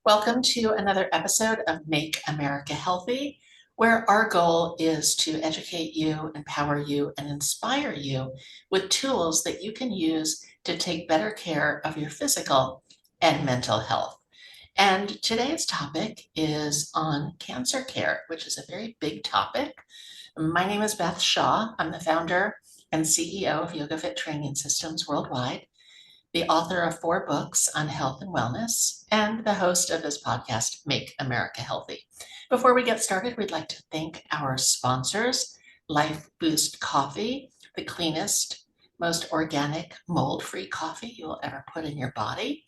Welcome to another episode of Make America Healthy, where our goal is to educate you, empower you, and inspire you with tools that you can use to take better care of your physical and mental health. And today's topic is on cancer care, which is a very big topic. My name is Beth Shaw. I'm the founder and CEO of YogaFit Training Systems Worldwide, the author of 4 books on health and wellness, and the host of this podcast, Make America Healthy. Before we get started, we'd like to thank our sponsors, Life Boost Coffee, the cleanest, most organic, mold-free coffee you will ever put in your body.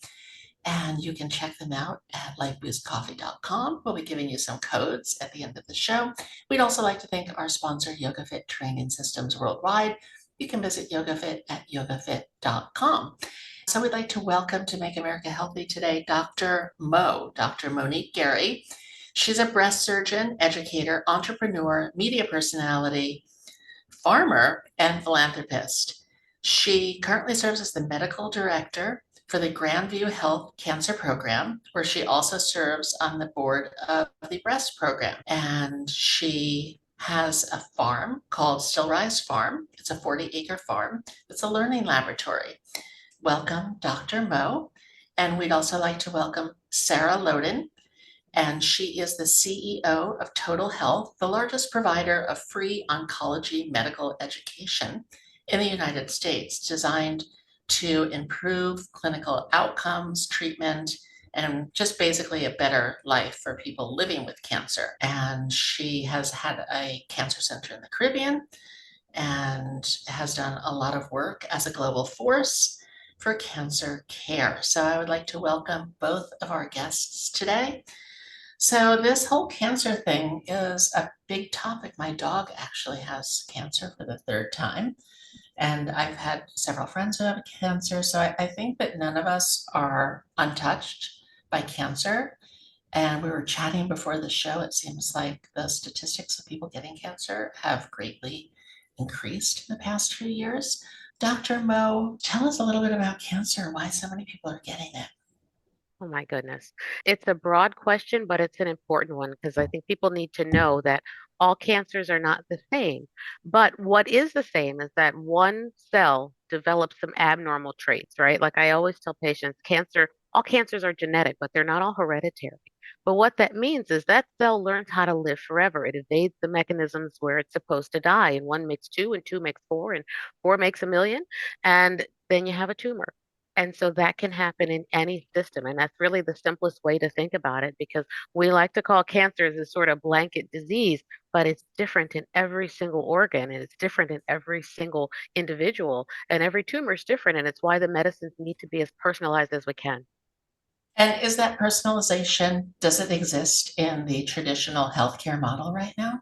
And you can check them out at lifeboostcoffee.com. We'll be giving you some codes at the end of the show. We'd also like to thank our sponsor, YogaFit Training Systems Worldwide. You can visit YogaFit at yogafit.com. So we'd like to welcome to Make America Healthy today, Dr. Monique Gary. She's a breast surgeon, educator, entrepreneur, media personality, farmer, and philanthropist. She currently serves as the medical director for the Grandview Health Cancer Program, where she also serves on the board of the breast program. And she has a farm called Stillrise Farm. It's a 40-acre farm. It's a learning laboratory. Welcome, Dr. Mo. And we'd also like to welcome Sarah Louden. And she is the CEO of Total Health, the largest provider of free oncology medical education in the United States, designed to improve clinical outcomes, treatment, and just basically a better life for people living with cancer. And she has had a cancer center in the Caribbean and has done a lot of work as a global force for cancer care. So I would like to welcome both of our guests today. So this whole cancer thing is a big topic. My dog actually has cancer for the 3rd time. And I've had several friends who have cancer. So I think that none of us are untouched by cancer. And we were chatting before the show. It seems like the statistics of people getting cancer have greatly increased in the past few years. Dr. Mo, tell us a little bit about cancer, why so many people are getting it. Oh my goodness. It's a broad question, but it's an important one because I think people need to know that all cancers are not the same. But what is the same is that one cell develops some abnormal traits, right? Like I always tell patients, all cancers are genetic, but they're not all hereditary. But what that means is that cell learns how to live forever. It evades the mechanisms where it's supposed to die, and 1 makes 2, and 2 makes 4, and 4 makes a million, and then you have a tumor. And so that can happen in any system. And that's really the simplest way to think about it because we like to call cancers a sort of blanket disease, but it's different in every single organ and it's different in every single individual. And every tumor is different. And it's why the medicines need to be as personalized as we can. And is that personalization, does it exist in the traditional healthcare model right now?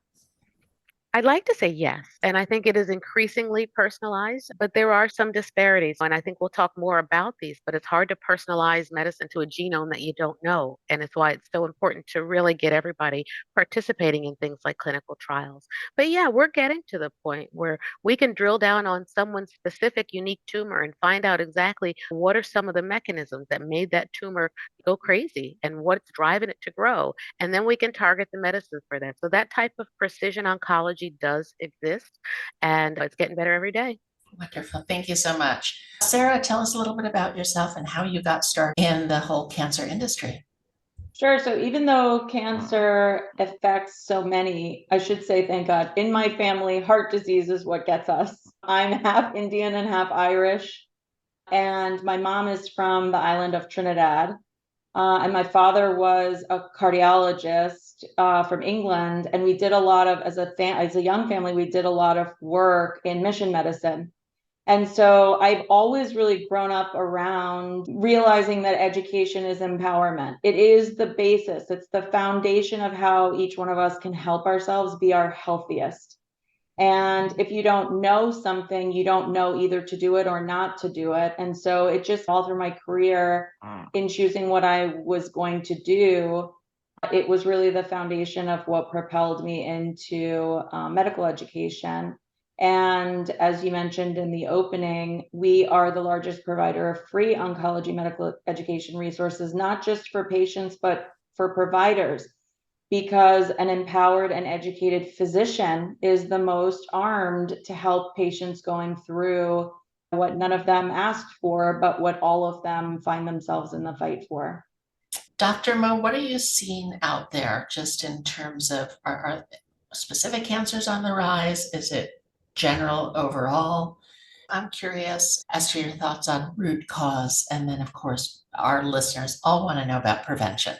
I'd like to say yes. And I think it is increasingly personalized, but there are some disparities. And I think we'll talk more about these, but it's hard to personalize medicine to a genome that you don't know. And it's why it's so important to really get everybody participating in things like clinical trials. But yeah, we're getting to the point where we can drill down on someone's specific unique tumor and find out exactly what are some of the mechanisms that made that tumor go crazy and what's driving it to grow. And then we can target the medicines for that. So that type of precision oncology does exist and it's getting better every day. Wonderful. Thank you so much. Sarah, tell us a little bit about yourself and how you got started in the whole cancer industry. Sure. So even though cancer affects so many, I should say, thank God, in my family, heart disease is what gets us. I'm half Indian and half Irish, and my mom is from the island of Trinidad. And my father was a cardiologist from England, and we did a lot of, as a young family, we did a lot of work in mission medicine. And so I've always really grown up around realizing that education is empowerment. It is the basis, it's the foundation of how each one of us can help ourselves be our healthiest. And if you don't know something, you don't know either to do it or not to do it. And so it just all through my career in choosing what I was going to do, it was really the foundation of what propelled me into medical education. And as you mentioned in the opening, we are the largest provider of free oncology medical education resources, not just for patients, but for providers, because an empowered and educated physician is the most armed to help patients going through what none of them asked for, but what all of them find themselves in the fight for. Dr. Mo, what are you seeing out there just in terms of are specific cancers on the rise? Is it general overall? I'm curious as to your thoughts on root cause. And then, of course, our listeners all want to know about prevention.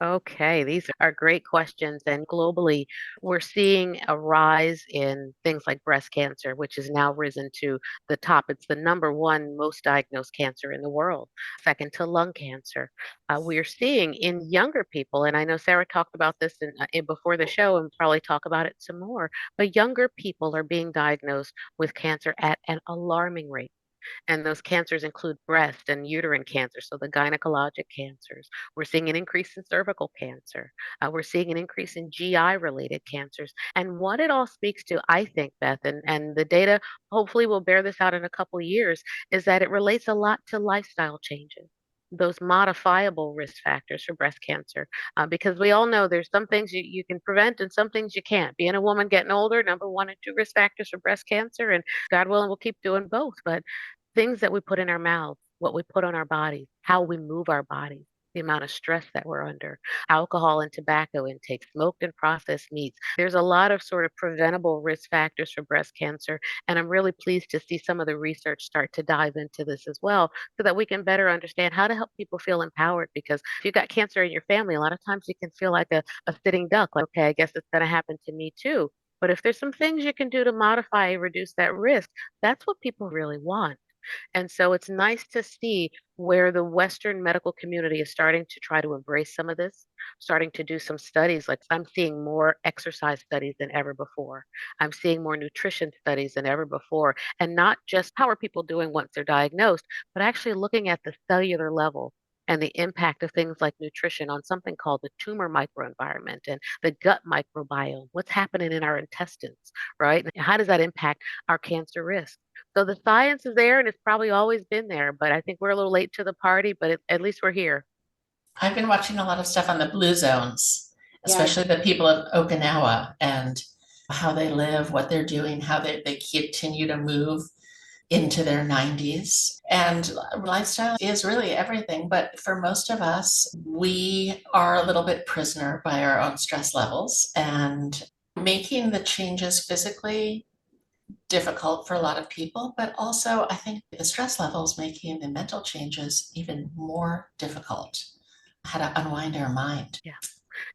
Okay, these are great questions. And globally, we're seeing a rise in things like breast cancer, which has now risen to the top. It's the number one most diagnosed cancer in the world, second to lung cancer. We're seeing in younger people, and I know Sarah talked about this before the show and probably talk about it some more, but younger people are being diagnosed with cancer at an alarming rate. And those cancers include breast and uterine cancer, so the gynecologic cancers. We're seeing an increase in cervical cancer. We're seeing an increase in GI related cancers. And what it all speaks to, I think, Beth, and the data hopefully will bear this out in a couple of years, is that it relates a lot to lifestyle changes. Those modifiable risk factors for breast cancer, because we all know there's some things you can prevent and some things you can't. Being a woman getting older, number one and two risk factors for breast cancer, and God willing, we'll keep doing both. But things that we put in our mouths, what we put on our bodies, how we move our bodies, the amount of stress that we're under, alcohol and tobacco intake, smoked and processed meats. There's a lot of sort of preventable risk factors for breast cancer. And I'm really pleased to see some of the research start to dive into this as well so that we can better understand how to help people feel empowered. Because if you've got cancer in your family, a lot of times you can feel like a sitting duck, like, okay, I guess it's going to happen to me too. But if there's some things you can do to modify, reduce that risk, that's what people really want. And so it's nice to see where the Western medical community is starting to try to embrace some of this, starting to do some studies. Like I'm seeing more exercise studies than ever before. I'm seeing more nutrition studies than ever before. And not just how are people doing once they're diagnosed, but actually looking at the cellular level and the impact of things like nutrition on something called the tumor microenvironment and the gut microbiome. What's happening in our intestines, right? And how does that impact our cancer risk? So the science is there and it's probably always been there, but I think we're a little late to the party, but at least we're here. I've been watching a lot of stuff on the blue zones, Yes. especially the people of Okinawa and how they live, what they're doing, how they continue to move into their 90s. And lifestyle is really everything. But for most of us, we are a little bit prisoner by our own stress levels and making the changes physically difficult for a lot of people, but also I think the stress levels making the mental changes even more difficult. How to unwind our mind. Yeah.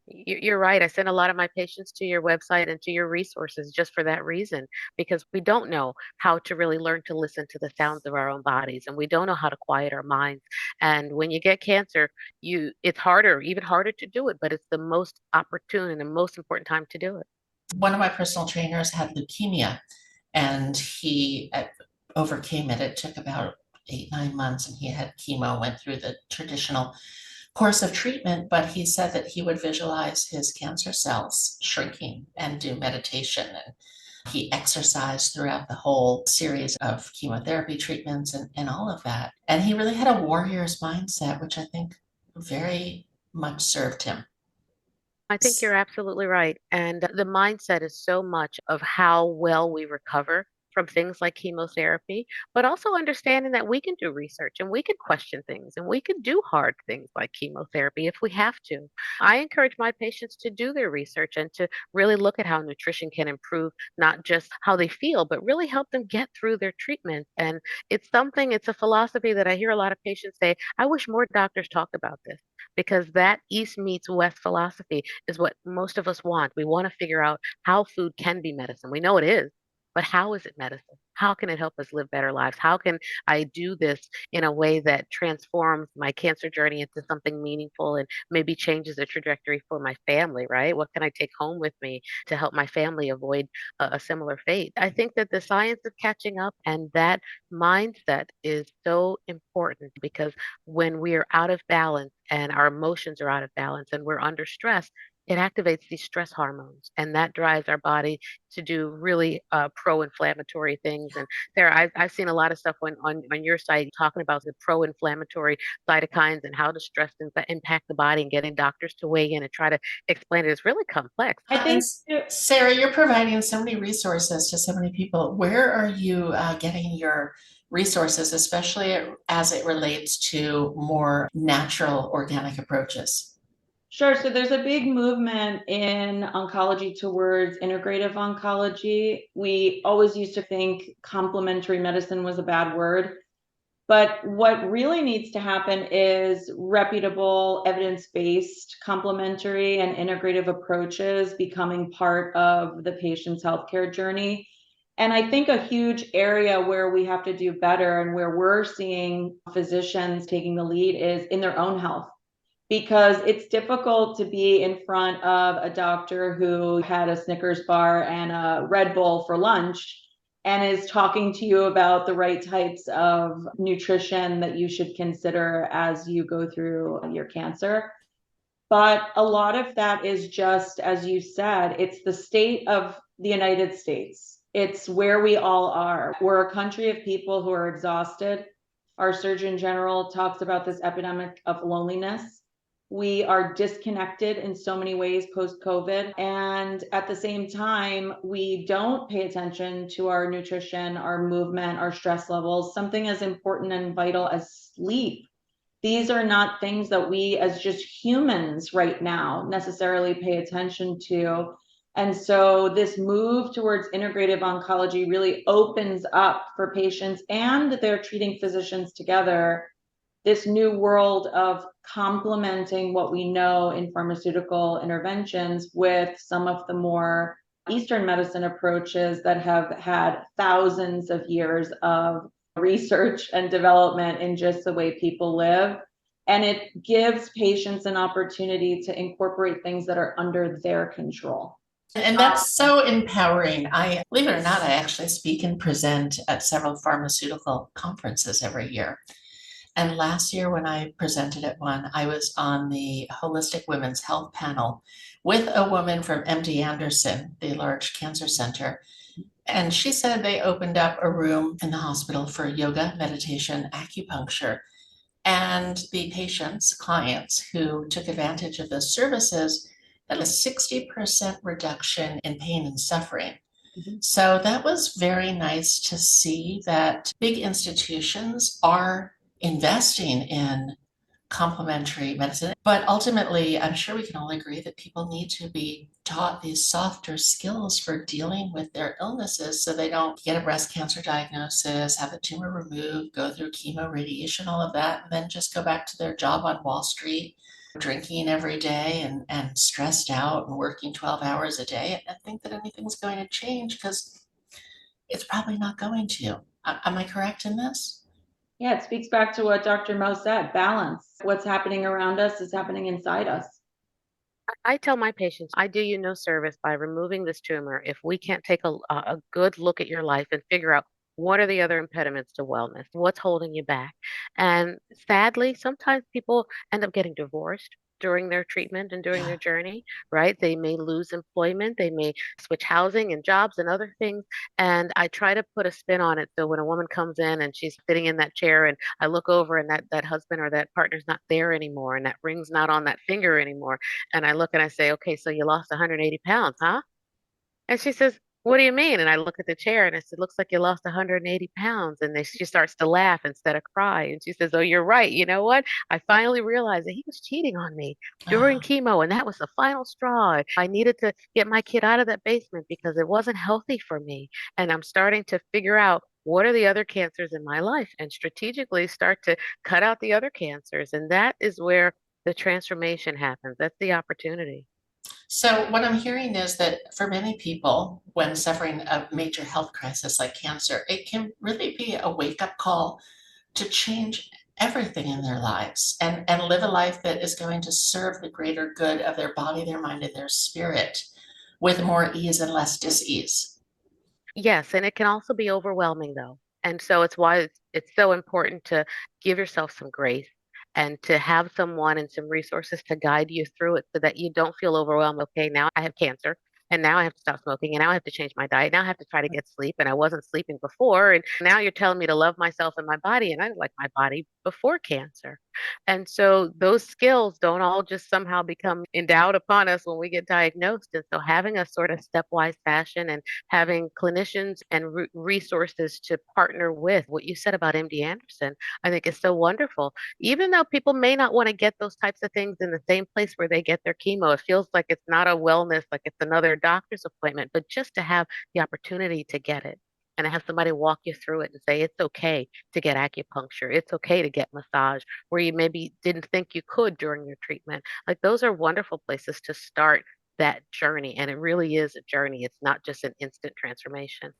You're right. I send a lot of my patients to your website and to your resources just for that reason, because we don't know how to really learn to listen to the sounds of our own bodies, and we don't know how to quiet our minds. And when you get cancer, it's harder, even harder to do it, but it's the most opportune and the most important time to do it. One of my personal trainers had leukemia and he overcame it. It took about 8, 9 months and he had chemo, went through the traditional course of treatment, but he said that he would visualize his cancer cells shrinking and do meditation. And he exercised throughout the whole series of chemotherapy treatments and all of that. And he really had a warrior's mindset, which I think very much served him. I think you're absolutely right. And the mindset is so much of how well we recover from things like chemotherapy, but also understanding that we can do research and we can question things and we can do hard things like chemotherapy if we have to. I encourage my patients to do their research and to really look at how nutrition can improve not just how they feel, but really help them get through their treatment. And it's a philosophy that I hear a lot of patients say, I wish more doctors talked about this because that East meets West philosophy is what most of us want. We want to figure out how food can be medicine. We know it is, but how is it medicine? How can it help us live better lives? How can I do this in a way that transforms my cancer journey into something meaningful and maybe changes the trajectory for my family, right? What can I take home with me to help my family avoid a similar fate? I think that the science is catching up and that mindset is so important because when we are out of balance and our emotions are out of balance and we're under stress, it activates these stress hormones, and that drives our body to do really pro-inflammatory things. And Sarah, I've seen a lot of stuff on your site talking about the pro-inflammatory cytokines and how the stress impact the body, and getting doctors to weigh in and try to explain it. It's really complex. I think, Sarah, you're providing so many resources to so many people. Where are you getting your resources, especially as it relates to more natural organic approaches? sure. So there's a big movement in oncology towards integrative oncology. We always used to think complementary medicine was a bad word. But what really needs to happen is reputable, evidence-based, complementary, and integrative approaches becoming part of the patient's healthcare journey. And I think a huge area where we have to do better and where we're seeing physicians taking the lead is in their own health, because it's difficult to be in front of a doctor who had a Snickers bar and a Red Bull for lunch and is talking to you about the right types of nutrition that you should consider as you go through your cancer. But a lot of that is just, as you said, it's the state of the United States. It's where we all are. We're a country of people who are exhausted. Our Surgeon General talks about this epidemic of loneliness. We are disconnected in so many ways post-COVID. And at the same time, we don't pay attention to our nutrition, our movement, our stress levels, something as important and vital as sleep. These are not things that we as just humans right now necessarily pay attention to. And so this move towards integrative oncology really opens up for patients and their treating physicians together this new world of complementing what we know in pharmaceutical interventions with some of the more Eastern medicine approaches that have had thousands of years of research and development in just the way people live. And it gives patients an opportunity to incorporate things that are under their control. And that's so empowering. I, believe it or not, I actually speak and present at several pharmaceutical conferences every year. And last year, when I presented at one, I was on the Holistic Women's Health panel with a woman from MD Anderson, the large cancer center. And she said they opened up a room in the hospital for yoga, meditation, acupuncture. And the patients, clients who took advantage of those services had a 60% reduction in pain and suffering. So that was very nice to see that big institutions are investing in complementary medicine. But ultimately, I'm sure we can all agree that people need to be taught these softer skills for dealing with their illnesses so they don't get a breast cancer diagnosis, have the tumor removed, go through chemo, radiation, all of that, and then just go back to their job on Wall Street, drinking every day and stressed out and working 12 hours a day and think that anything's going to change, because it's probably not going to. Am I correct in this? Yeah, it speaks back to what Dr. Mo said, balance. What's happening around us is happening inside us. I tell my patients, I do you no service by removing this tumor if we can't take a good look at your life and figure out what are the other impediments to wellness, what's holding you back. And sadly, sometimes people end up getting divorced during their treatment and during Yeah. their journey, right? They may lose employment, they may switch housing and jobs and other things. And I try to put a spin on it. So when a woman comes in and she's sitting in that chair and I look over and that husband or that partner's not there anymore and that ring's not on that finger anymore, and I look and I say, okay, so you lost 180 pounds, huh? And she says, what do you mean? And I look at the chair and I said, looks like you lost 180 pounds. And then she starts to laugh instead of cry. And she says, oh, you're right. You know what? I finally realized that he was cheating on me during chemo. And that was the final straw. I needed to get my kid out of that basement because it wasn't healthy for me. And I'm starting to figure out what are the other cancers in my life and strategically start to cut out the other cancers. And that is where the transformation happens. That's the opportunity. So what I'm hearing is that for many people, when suffering a major health crisis like cancer, it can really be a wake-up call to change everything in their lives and live a life that is going to serve the greater good of their body, their mind, and their spirit with more ease and less dis-ease. Yes, and it can also be overwhelming though. And so it's why it's so important to give yourself some grace and to have someone and some resources to guide you through it so that you don't feel overwhelmed. Okay, now I have cancer. And now I have to stop smoking. And now I have to change my diet. Now I have to try to get sleep. And I wasn't sleeping before. And now you're telling me to love myself and my body. And I didn't like my body before cancer. And so those skills don't all just somehow become endowed upon us when we get diagnosed. And so having a sort of stepwise fashion and having clinicians and resources to partner with what you said about MD Anderson, I think is so wonderful. Even though people may not want to get those types of things in the same place where they get their chemo, it feels like it's not a wellness, like it's another doctor's appointment, but just to have the opportunity to get it and to have somebody walk you through it and say it's okay to get acupuncture, it's okay to get massage where you maybe didn't think you could during your treatment. Like those are wonderful places to start that journey. And it really is a journey. It's not just an instant transformation.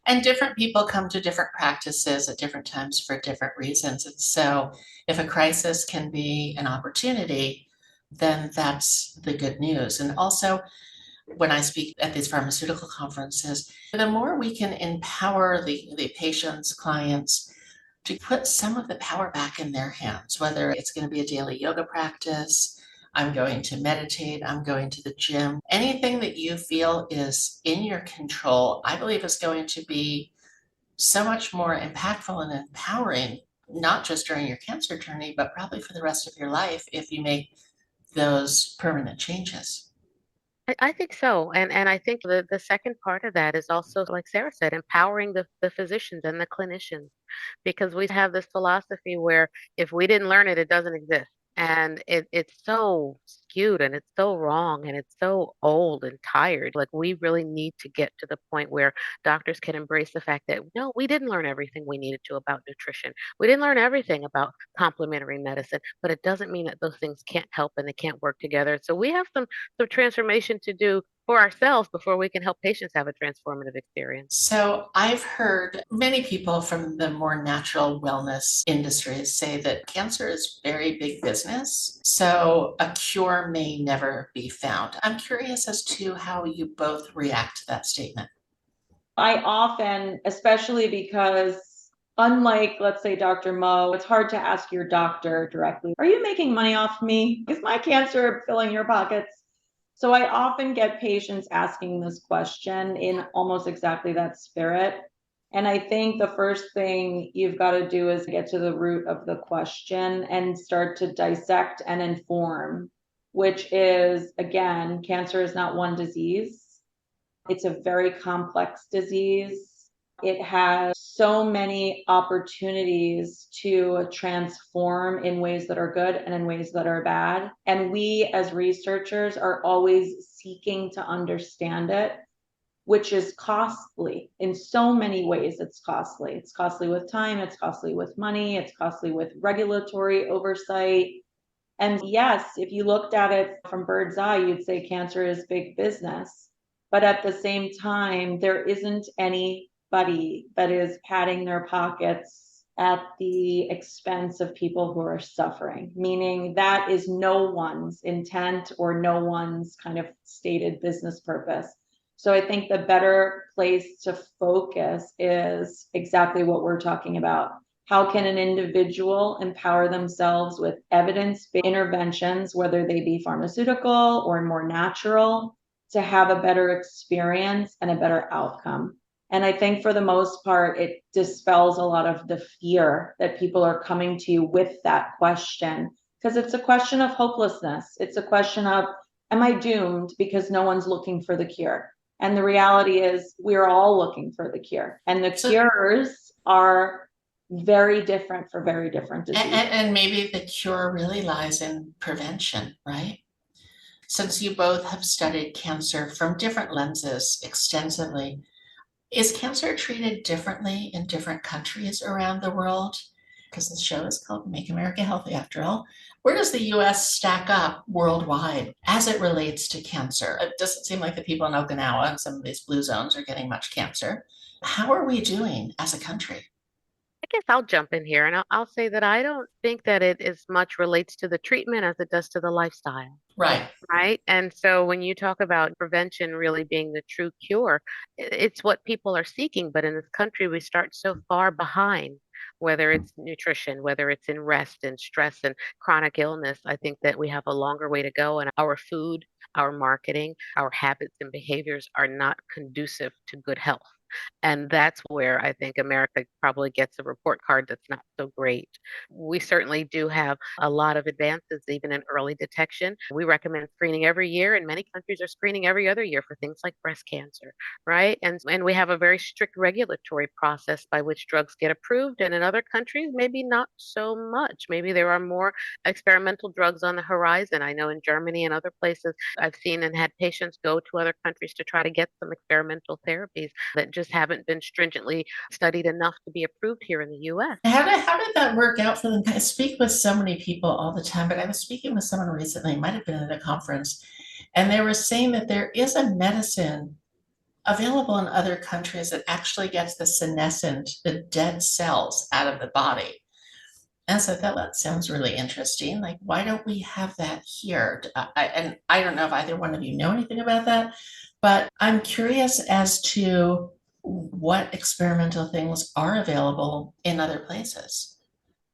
And different people come to different practices at different times for different reasons. And so if a crisis can be an opportunity, then that's the good news. And also, when I speak at these pharmaceutical conferences, the more we can empower the patients, clients, to put some of the power back in their hands, whether it's going to be a daily yoga practice, I'm going to meditate, I'm going to the gym. Anything that you feel is in your control, I believe is going to be so much more impactful and empowering, not just during your cancer journey, but probably for the rest of your life if you make those permanent changes. I think so. And I think the second part of that is also, like Sarah said, empowering the physicians and the clinicians because we have this philosophy where if we didn't learn it, it doesn't exist. And it's so skewed and it's so wrong and it's so old and tired. Like we really need to get to the point where doctors can embrace the fact that no, we didn't learn everything we needed to about nutrition. We didn't learn everything about complementary medicine, but it doesn't mean that those things can't help and they can't work together. So we have some transformation to do for ourselves before we can help patients have a transformative experience. So I've heard many people from the more natural wellness industries say that cancer is very big business. So a cure may never be found. I'm curious as to how you both react to that statement. I often, especially because unlike, let's say, Dr. Mo, it's hard to ask your doctor directly, are you making money off me? Is my cancer filling your pockets? So I often get patients asking this question in almost exactly that spirit. And I think the first thing you've got to do is get to the root of the question and start to dissect and inform, which is, again, cancer is not one disease. It's a very complex disease. It has so many opportunities to transform in ways that are good and in ways that are bad. And we as researchers are always seeking to understand it, which is costly in so many ways. It's costly. It's costly with time, it's costly with money, it's costly with regulatory oversight. And yes, if you looked at it from bird's eye, you'd say cancer is big business. But at the same time, there isn't anybody that is padding their pockets at the expense of people who are suffering, meaning that is no one's intent or no one's kind of stated business purpose. So I think the better place to focus is exactly what we're talking about. How can an individual empower themselves with evidence-based interventions, whether they be pharmaceutical or more natural, to have a better experience and a better outcome? And I think for the most part, it dispels a lot of the fear that people are coming to you with that question, because it's a question of hopelessness. It's a question of, am I doomed because no one's looking for the cure? And the reality is we're all looking for the cure. And the cures are very different for very different diseases. And maybe the cure really lies in prevention, right? Since you both have studied cancer from different lenses extensively, is cancer treated differently in different countries around the world? Because the show is called Make America Healthy after all. Where does the US stack up worldwide as it relates to cancer? It doesn't seem like the people in Okinawa and some of these blue zones are getting much cancer. How are we doing as a country? I guess I'll jump in here and I'll say that I don't think that it as much relates to the treatment as it does to the lifestyle. Right. Right. And so when you talk about prevention really being the true cure, it's what people are seeking. But in this country, we start so far behind whether it's nutrition, whether it's in rest and stress and chronic illness. I think that we have a longer way to go, and our food, our marketing, our habits and behaviors are not conducive to good health. And that's where I think America probably gets a report card that's not so great. We certainly do have a lot of advances, even in early detection. We recommend screening every year, and many countries are screening every other year for things like breast cancer, right? And we have a very strict regulatory process by which drugs get approved. And in other countries, maybe not so much. Maybe there are more experimental drugs on the horizon. I know in Germany and other places, I've seen and had patients go to other countries to try to get some experimental therapies that just haven't been stringently studied enough to be approved here in the US. How did that work out for them? I speak with so many people all the time, but I was speaking with someone recently, might have been at a conference, and they were saying that there is a medicine available in other countries that actually gets the senescent, the dead cells out of the body. And so that sounds really interesting. Like, why don't we have that here? And I don't know if either one of you know anything about that, but I'm curious as to what experimental things are available in other places.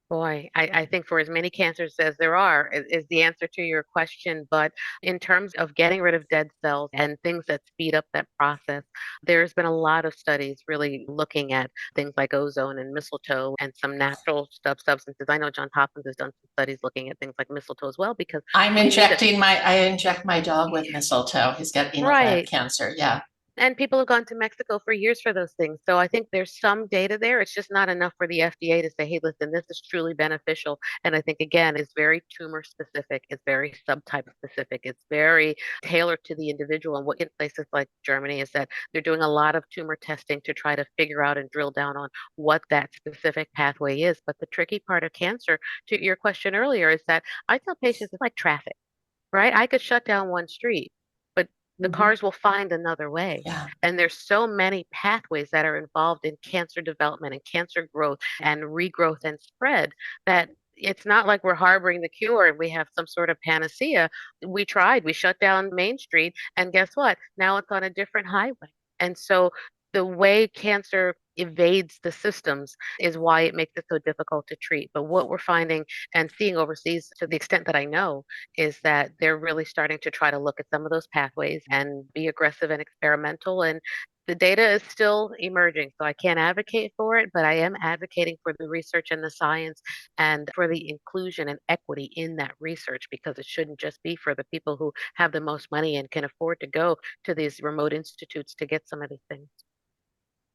Boy, I think for as many cancers as there are is the answer to your question. But in terms of getting rid of dead cells and things that speed up that process, there's been a lot of studies really looking at things like ozone and mistletoe and some natural substances. I know Johns Hopkins has done some studies looking at things like mistletoe as well, because I inject my dog with yeah, mistletoe. He's got anal gland right. cancer. Yeah. And people have gone to Mexico for years for those things. So I think there's some data there. It's just not enough for the FDA to say, hey, listen, this is truly beneficial. And I think, again, it's very tumor specific, it's very subtype specific, it's very tailored to the individual. And what in places like Germany is that they're doing a lot of tumor testing to try to figure out and drill down on what that specific pathway is. But the tricky part of cancer, to your question earlier, is that I tell patients it's like traffic, right? I could shut down one street, but the Mhm. cars will find another way. Yeah. And there's so many pathways that are involved in cancer development and cancer growth and regrowth and spread that it's not like we're harboring the cure and we have some sort of panacea. We tried, we shut down Main Street, and guess what? Now it's on a different highway. And so the way cancer evades the systems is why it makes it so difficult to treat. But what we're finding and seeing overseas, to the extent that I know, is that they're really starting to try to look at some of those pathways and be aggressive and experimental. And the data is still emerging, so I can't advocate for it, but I am advocating for the research and the science and for the inclusion and equity in that research, because it shouldn't just be for the people who have the most money and can afford to go to these remote institutes to get some of these things.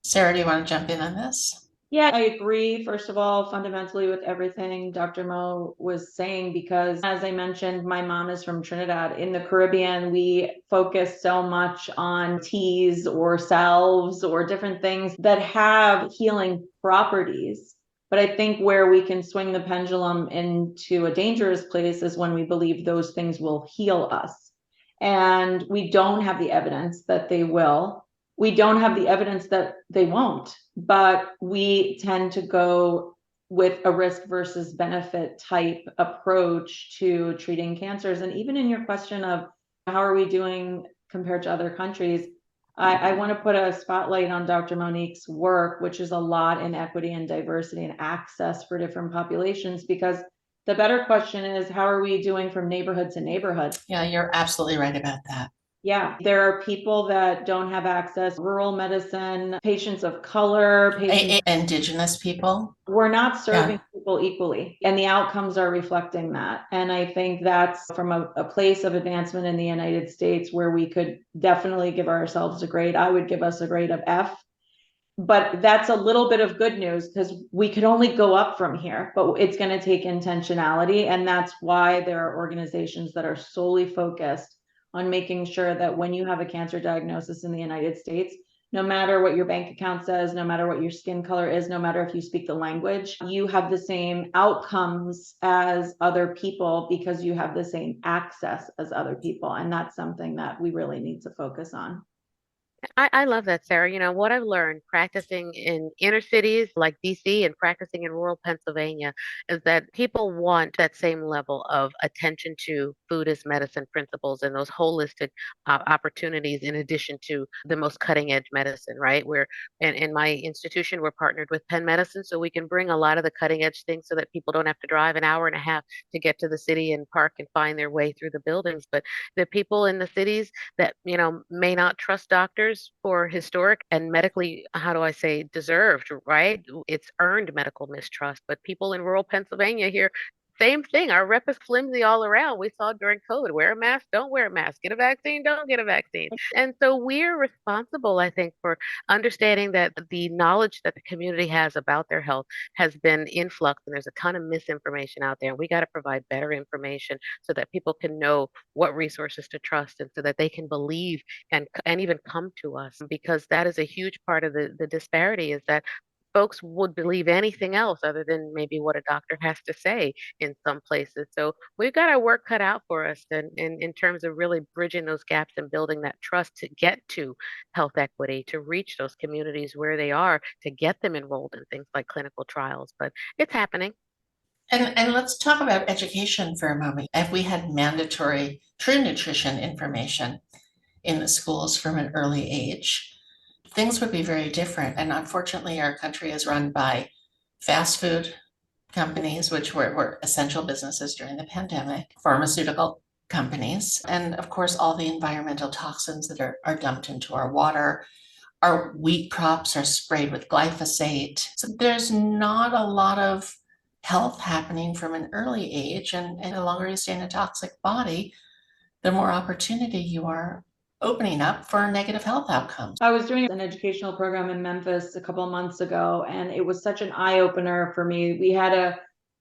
Sarah, do you want to jump in on this? Yeah, I agree, first of all, fundamentally with everything Dr. Mo was saying, because as I mentioned, my mom is from Trinidad. In the Caribbean, we focus so much on teas or salves or different things that have healing properties. But I think where we can swing the pendulum into a dangerous place is when we believe those things will heal us. And we don't have the evidence that they will. We don't have the evidence that they won't, but we tend to go with a risk versus benefit type approach to treating cancers. And even in your question of how are we doing compared to other countries, I want to put a spotlight on Dr. Monique's work, which is a lot in equity and diversity and access for different populations, because the better question is, how are we doing from neighborhood to neighborhood? Yeah, you're absolutely right about that. Yeah, there are people that don't have access, rural medicine, patients of color, patients. Indigenous people. We're not serving Yeah. people equally, and the outcomes are reflecting that. And I think that's from a place of advancement in the United States where we could definitely give ourselves a grade. I would give us a grade of F. But that's a little bit of good news because we could only go up from here, but it's going to take intentionality. And that's why there are organizations that are solely focused on making sure that when you have a cancer diagnosis in the United States, no matter what your bank account says, no matter what your skin color is, no matter if you speak the language, you have the same outcomes as other people because you have the same access as other people. And that's something that we really need to focus on. I love that, Sarah. You know, what I've learned practicing in inner cities like DC and practicing in rural Pennsylvania is that people want that same level of attention to food as medicine principles and those holistic opportunities in addition to the most cutting edge medicine, right? We're in my institution, we're partnered with Penn Medicine, so we can bring a lot of the cutting edge things so that people don't have to drive an hour and a half to get to the city and park and find their way through the buildings. But the people in the cities that may not trust doctors for historic and medically, how do I say, deserved, right? It's earned medical mistrust. But people in rural Pennsylvania here, same thing. Our rep is flimsy all around. We saw during COVID: wear a mask, don't wear a mask, get a vaccine, don't get a vaccine. And so we're responsible, I think, for understanding that the knowledge that the community has about their health has been in flux, and there's a ton of misinformation out there. And we got to provide better information so that people can know what resources to trust and so that they can believe and even come to us, because that is a huge part of the disparity, is that folks would believe anything else other than maybe what a doctor has to say in some places. So we've got our work cut out for us in terms of really bridging those gaps and building that trust to get to health equity, to reach those communities where they are, to get them enrolled in things like clinical trials. But it's happening. And let's talk about education for a moment. If we had mandatory true nutrition information in the schools from an early age, things would be very different. And unfortunately, our country is run by fast food companies, which were essential businesses during the pandemic, pharmaceutical companies, and of course, all the environmental toxins that are dumped into our water. Our wheat crops are sprayed with glyphosate. So there's not a lot of health happening from an early age. And the longer you stay in a toxic body, the more opportunity you are opening up for negative health outcomes. I was doing an educational program in Memphis a couple of months ago, and it was such an eye-opener for me. We had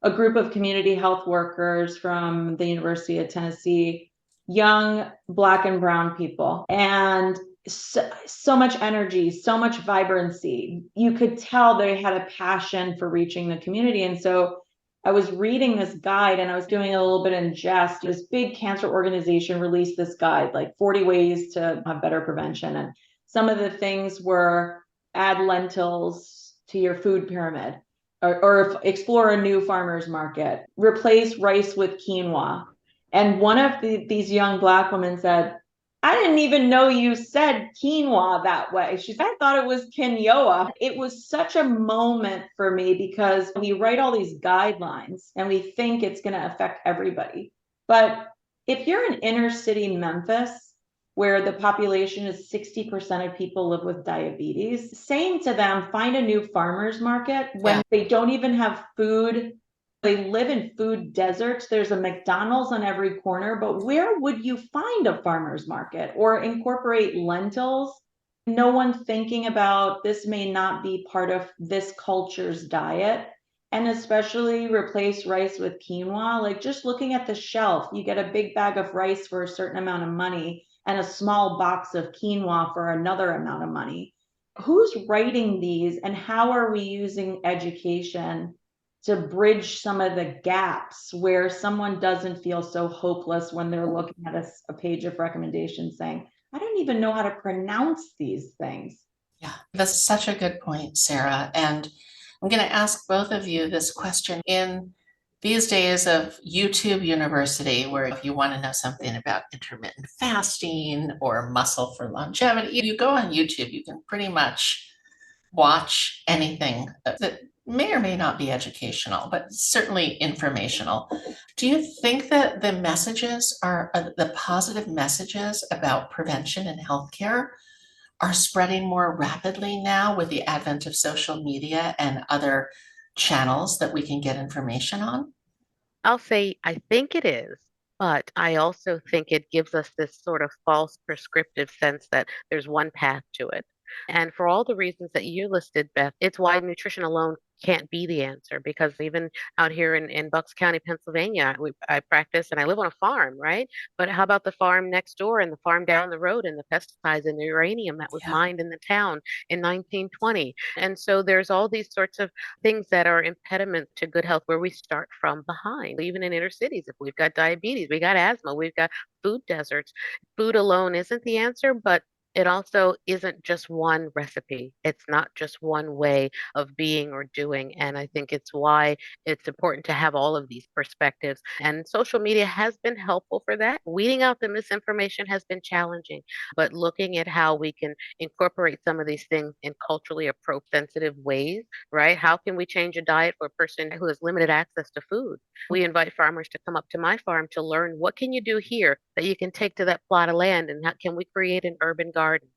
a group of community health workers from the University of Tennessee, young Black and brown people, and so much energy, so much vibrancy. You could tell they had a passion for reaching the community. And so I was reading this guide and I was doing a little bit in jest. This big cancer organization released this guide, like 40 ways to have better prevention. And some of the things were add lentils to your food pyramid, or explore a new farmer's market, replace rice with quinoa. And one of these young Black women said, I didn't even know you said quinoa that way. She said, I thought it was quinoa. It was such a moment for me because we write all these guidelines and we think it's going to affect everybody. But if you're in inner city Memphis, where the population is 60% of people live with diabetes, saying to them, find a new farmer's market when they don't even have food. They live in food deserts. There's a McDonald's on every corner, but where would you find a farmer's market or incorporate lentils? No one thinking about this may not be part of this culture's diet. And especially replace rice with quinoa. Like just looking at the shelf, you get a big bag of rice for a certain amount of money and a small box of quinoa for another amount of money. Who's writing these and how are we using education to bridge some of the gaps where someone doesn't feel so hopeless when they're looking at a page of recommendations saying, I don't even know how to pronounce these things. Yeah, that's such a good point, Sarah. And I'm going to ask both of you this question. In these days of YouTube University, where if you want to know something about intermittent fasting or muscle for longevity, you go on YouTube, you can pretty much watch anything that may or may not be educational, but certainly informational. Do you think that the messages are the positive messages about prevention and healthcare are spreading more rapidly now with the advent of social media and other channels that we can get information on? I'll say I think it is, but I also think it gives us this sort of false prescriptive sense that there's one path to it. And for all the reasons that you listed, Beth, it's why nutrition alone can't be the answer. Because even out here in Bucks County, Pennsylvania, I practice and I live on a farm, right? But how about the farm next door and the farm down the road and the pesticides and the uranium that was Yeah. mined in the town in 1920? And so there's all these sorts of things that are impediments to good health where we start from behind. Even in inner cities, if we've got diabetes, we got asthma, we've got food deserts. Food alone isn't the answer, but It also isn't just one recipe. It's not just one way of being or doing. And I think it's why it's important to have all of these perspectives. And social media has been helpful for that. Weeding out the misinformation has been challenging, but looking at how we can incorporate some of these things in culturally appropriate, sensitive ways, right? How can we change a diet for a person who has limited access to food? We invite farmers to come up to my farm to learn what can you do here that you can take to that plot of land, and how can we create an urban garden?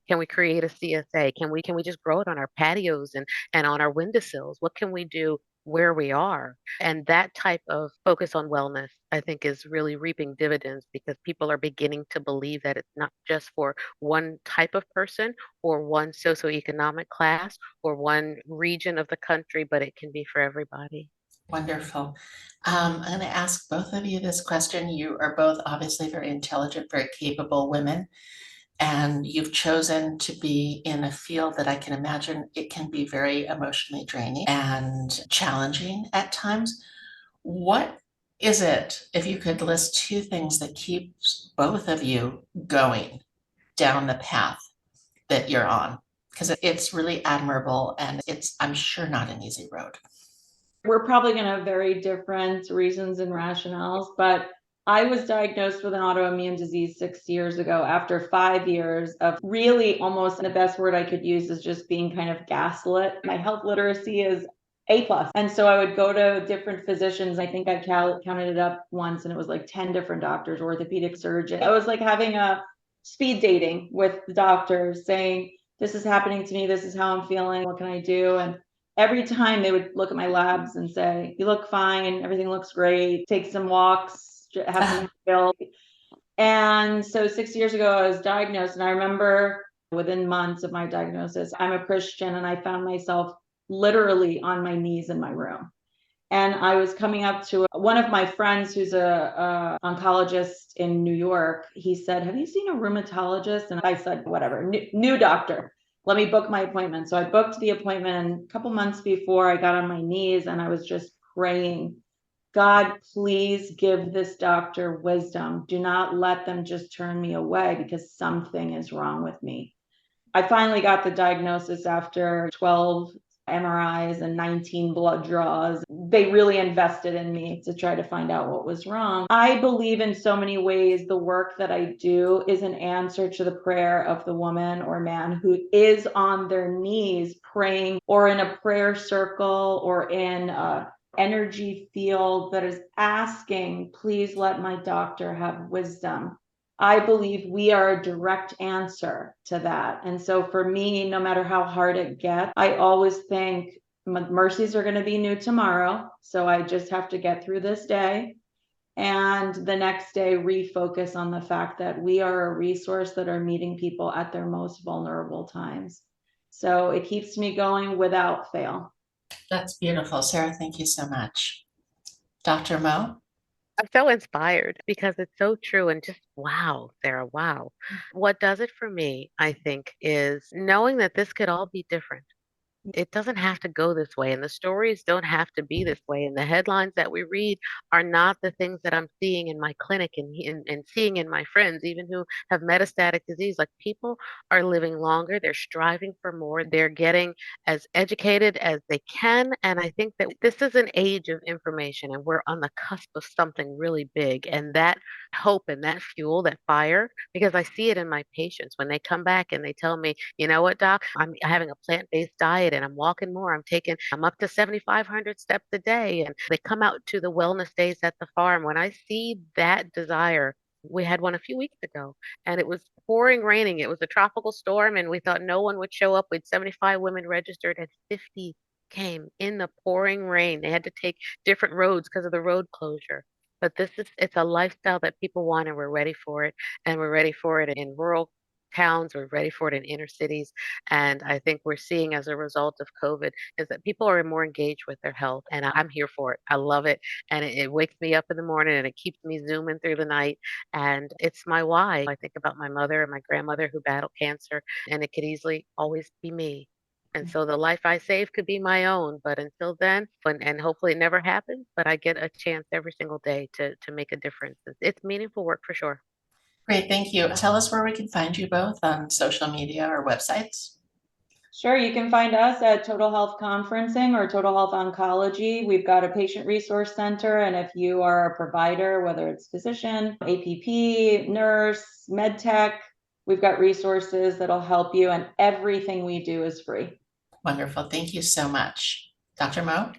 Can we create a CSA? Can we just grow it on our patios and on our windowsills? What can we do where we are? And that type of focus on wellness, I think, is really reaping dividends because people are beginning to believe that it's not just for one type of person or one socioeconomic class or one region of the country, but it can be for everybody. Wonderful. I'm going to ask both of you this question. You are both obviously very intelligent, very capable women, and you've chosen to be in a field that I can imagine it can be very emotionally draining and challenging at times. What is it, if you could list two things that keeps both of you going down the path that you're on? Because it's really admirable and it's, I'm sure, not an easy road. We're probably going to have very different reasons and rationales, but I was diagnosed with an autoimmune disease 6 years ago after 5 years of really almost, the best word I could use is just being kind of gaslit. My health literacy is A plus. And so I would go to different physicians. I think I counted it up once and it was like 10 different doctors, orthopedic surgeon. I was like having a speed dating with the doctors saying, this is happening to me. This is how I'm feeling. What can I do? And every time they would look at my labs and say, you look fine, everything looks great, take some walks, have some help. And so 6 years ago, I was diagnosed, and I remember within months of my diagnosis, I'm a Christian, and I found myself literally on my knees in my room. And I was coming up to one of my friends who's a oncologist in New York. He said, have you seen a rheumatologist? And I said, whatever, new doctor. Let me book my appointment. So I booked the appointment, and a couple months before I got on my knees and I was just praying, God, please give this doctor wisdom. Do not let them just turn me away because something is wrong with me. I finally got the diagnosis after 12 MRIs and 19 blood draws. They really invested in me to try to find out what was wrong. I believe in so many ways the work that I do is an answer to the prayer of the woman or man who is on their knees praying, or in a prayer circle, or in a energy field that is asking, please let my doctor have wisdom. I believe we are a direct answer to that. And so for me, no matter how hard it gets, I always think mercies are going to be new tomorrow. So I just have to get through this day. And the next day, refocus on the fact that we are a resource that are meeting people at their most vulnerable times. So it keeps me going without fail. That's beautiful. Sarah, thank you so much. Dr. Mo? I'm so inspired because it's so true and just wow, Sarah, wow. What does it for me, I think, is knowing that this could all be different. It doesn't have to go this way, and the stories don't have to be this way, and the headlines that we read are not the things that I'm seeing in my clinic and seeing in my friends, even who have metastatic disease. Like, people are living longer, they're striving for more, they're getting as educated as they can. And I think that this is an age of information, and we're on the cusp of something really big. And that hope and that fuel, that fire, because I see it in my patients when they come back and they tell me, you know what, doc, I'm having a plant-based diet and I'm walking more. I'm up to 7,500 steps a day. And they come out to the wellness days at the farm. When I see that desire, we had one a few weeks ago and it was pouring raining. It was a tropical storm and we thought no one would show up. We had 75 women registered and 50 came in the pouring rain. They had to take different roads because of the road closure. But it's a lifestyle that people want, and we're ready for it. And we're ready for it in rural towns. We're ready for it in inner cities. And I think we're seeing, as a result of COVID, is that people are more engaged with their health. And I'm here for it. I love it. And it wakes me up in the morning and it keeps me zooming through the night. And it's my why. I think about my mother and my grandmother who battled cancer, and it could easily always be me. And so the life I save could be my own, but until then, and hopefully it never happens, but I get a chance every single day to make a difference. It's meaningful work for sure. Great, thank you. Tell us where we can find you both on social media or websites. Sure, you can find us at Total Health Conferencing or Total Health Oncology. We've got a patient resource center, and if you are a provider, whether it's physician, APP, nurse, med tech, we've got resources that'll help you, and everything we do is free. Wonderful. Thank you so much. Dr. Mo?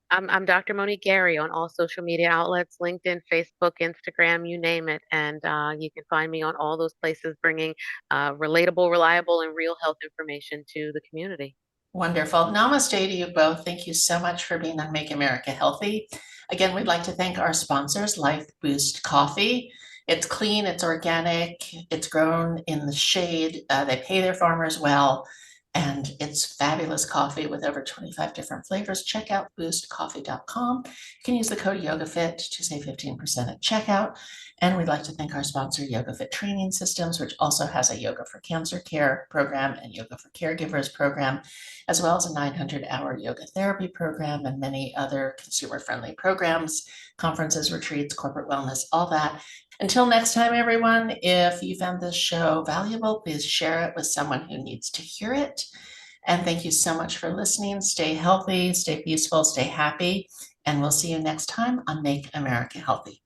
I'm Dr. Monique Gary on all social media outlets, LinkedIn, Facebook, Instagram, you name it. And you can find me on all those places bringing relatable, reliable, and real health information to the community. Wonderful. Namaste to you both. Thank you so much for being on Make America Healthy. Again, we'd like to thank our sponsors, Life Boost Coffee. It's clean, it's organic, it's grown in the shade. They pay their farmers well, and it's fabulous coffee with over 25 different flavors. Check out boostcoffee.com. You can use the code YogaFit to save 15% at checkout. And we'd like to thank our sponsor, YogaFit Training Systems, which also has a Yoga for Cancer Care program and Yoga for Caregivers program, as well as a 900-hour yoga therapy program and many other consumer-friendly programs, conferences, retreats, corporate wellness, all that. Until next time, everyone, if you found this show valuable, please share it with someone who needs to hear it. And thank you so much for listening. Stay healthy, stay peaceful, stay happy, and we'll see you next time on Make America Healthy.